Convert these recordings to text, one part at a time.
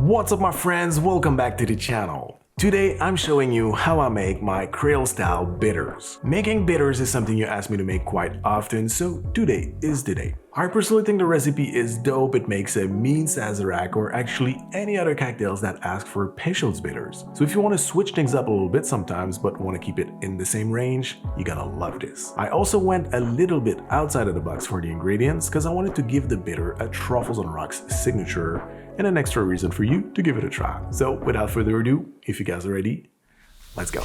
What's up my friends, welcome back to the channel. Today I'm showing you how I make my Creole style bitters. Making bitters is something you ask me to make quite often, so today is the day. I personally think the recipe is dope. It makes a mean Sazerac or actually any other cocktails that ask for Peychaud's bitters. So if you want to switch things up a little bit sometimes but want to keep it in the same range, you gotta love this. I also went a little bit outside of the box for the ingredients because I wanted to give the bitter a Truffles on Rocks signature and an extra reason for you to give it a try. So without further ado, if you guys are ready, let's go.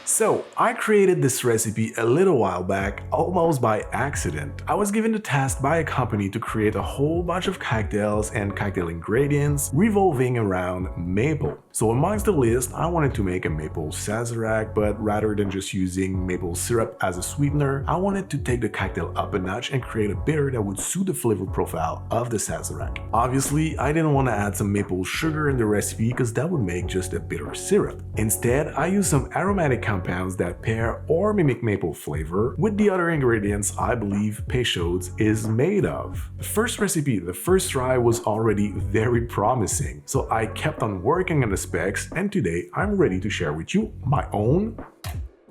So, I created this recipe a little while back, almost by accident. I was given the task by a company to create a whole bunch of cocktails and cocktail ingredients revolving around maple. So amongst the list, I wanted to make a maple Sazerac, but rather than just using maple syrup as a sweetener, I wanted to take the cocktail up a notch and create a bitter that would suit the flavor profile of the Sazerac. Obviously, I didn't want to add some maple sugar in the recipe because that would make just a bitter syrup. Instead, I used some aromatic compounds that pair or mimic maple flavor with the other ingredients I believe Peychaud's is made of. The first recipe, the first try, was already very promising, so I kept on working on the specs, and today I'm ready to share with you my own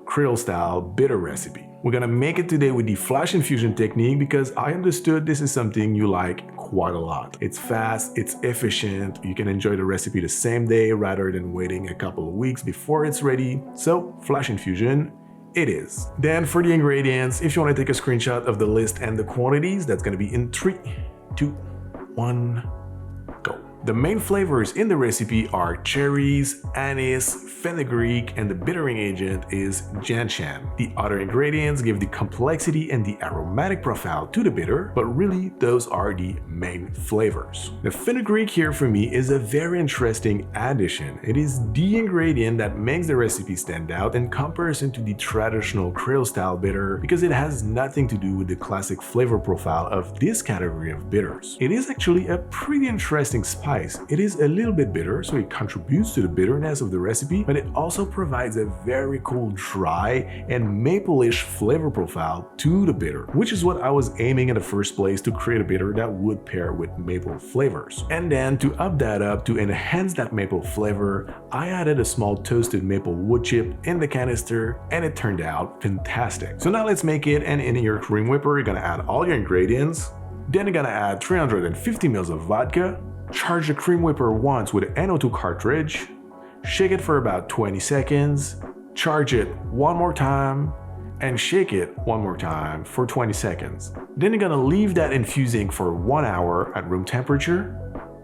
Creole style bitter recipe. We're gonna make it today with the flash infusion technique because I understood this is something you like quite a lot. It's fast, it's efficient, you can enjoy the recipe the same day rather than waiting a couple of weeks before it's ready. So flash infusion it is. Then for the ingredients, if you want to take a screenshot of the list and the quantities, that's gonna be in 3, 2, 1, go. The main flavors in the recipe are cherries, anise, fenugreek, and the bittering agent is gentian. The other ingredients give the complexity and the aromatic profile to the bitter, but really those are the main flavors. The fenugreek here for me is a very interesting addition. It is the ingredient that makes the recipe stand out in comparison to the traditional Creole style bitter because it has nothing to do with the classic flavor profile of this category of bitters. It is actually a pretty interesting spice. It is a little bit bitter, so it contributes to the bitterness of the recipe, but it also provides a very cool dry and maple-ish flavor profile to the bitter, which is what I was aiming in the first place to create a bitter that would pair with maple flavors. And then to up that up, to enhance that maple flavor, I added a small toasted maple wood chip in the canister and it turned out fantastic. So now let's make it, and in your cream whipper, you're gonna add all your ingredients, then you're gonna add 350 ml of vodka, charge the cream whipper once with an NO2 cartridge, shake it for about 20 seconds, charge it one more time, and shake it one more time for 20 seconds. Then you're gonna leave that infusing for 1 hour at room temperature,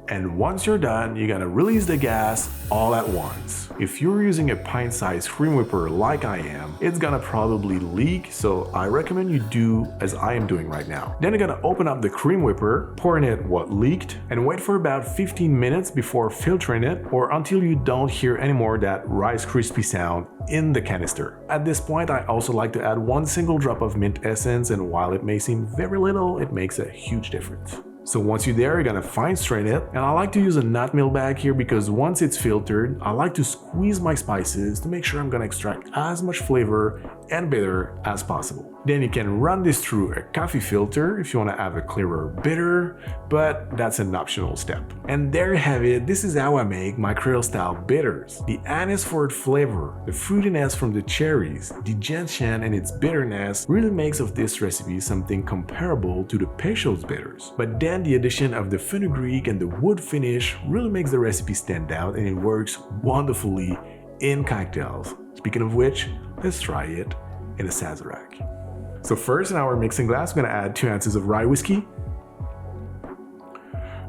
and once you're done, you're gonna release the gas all at once. If you're using a pint-sized cream whipper like I am, it's gonna probably leak, so I recommend you do as I am doing right now. Then you're gonna open up the cream whipper, pour in it what leaked, and wait for about 15 minutes before filtering it, or until you don't hear anymore that Rice Krispie sound in the canister. At this point, I also like to add 1 single drop of mint essence, and while it may seem very little, it makes a huge difference. So once you're there, you're gonna fine strain it, and I like to use a nut mill bag here because once it's filtered, I like to squeeze my spices to make sure I'm gonna extract as much flavor and bitter as possible. Then you can run this through a coffee filter if you want to have a clearer bitter, but that's an optional step. And there you have it. This is how I make my Creole style bitters. The anise for its flavor, the fruitiness from the cherries, the gentian and its bitterness really makes of this recipe something comparable to the Peychaud's bitters. But then the addition of the fenugreek and the wood finish really makes the recipe stand out, and it works wonderfully in cocktails. Speaking of which, let's try it in a Sazerac. So first, in our mixing glass, we're gonna add 2 ounces of rye whiskey,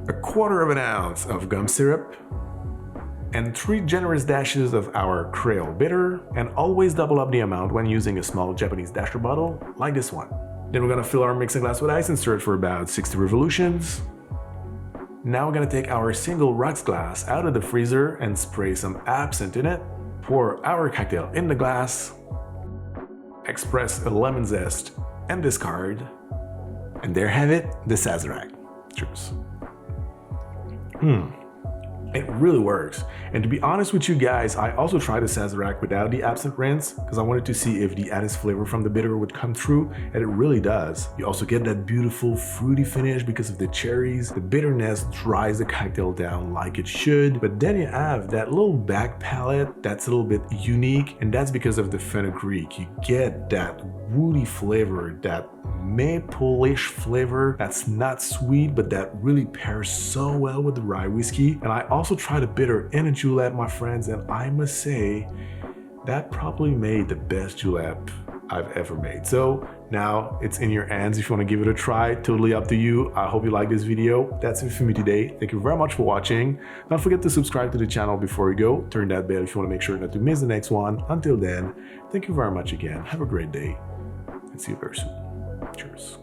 1/4 ounce of gum syrup, and 3 generous dashes of our Creole bitter, and always double up the amount when using a small Japanese dasher bottle like this one. Then we're gonna fill our mixing glass with ice and stir it for about 60 revolutions. Now we're gonna take our single rocks glass out of the freezer and spray some absinthe in it, pour our cocktail in the glass, express a lemon zest, and discard. And there have it, the Sazerac. Cheers. It really works. And to be honest with you guys, I also tried the Sazerac without the absinthe rinse because I wanted to see if the added flavor from the bitter would come through, and it really does. You also get that beautiful fruity finish because of the cherries. The bitterness dries the cocktail down like it should, but then you have that little back palate that's a little bit unique, and that's because of the fenugreek. You get that woody flavor, that maple-ish flavor that's not sweet, but that really pairs so well with the rye whiskey. And I also tried a bitter in a julep, my friends, and I must say that probably made the best julep I've ever made. So now it's in your hands if you want to give it a try. Totally up to you. I hope you like this video. That's it for me today. Thank you very much for watching. Don't forget to subscribe to the channel before you go. Turn that bell if you want to make sure not to miss the next one. Until then, thank you very much again. Have a great day and see you very soon. Cheers.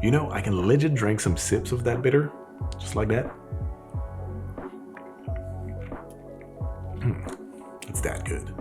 You know, I can legit drink some sips of that bitter, just like that. It's that good.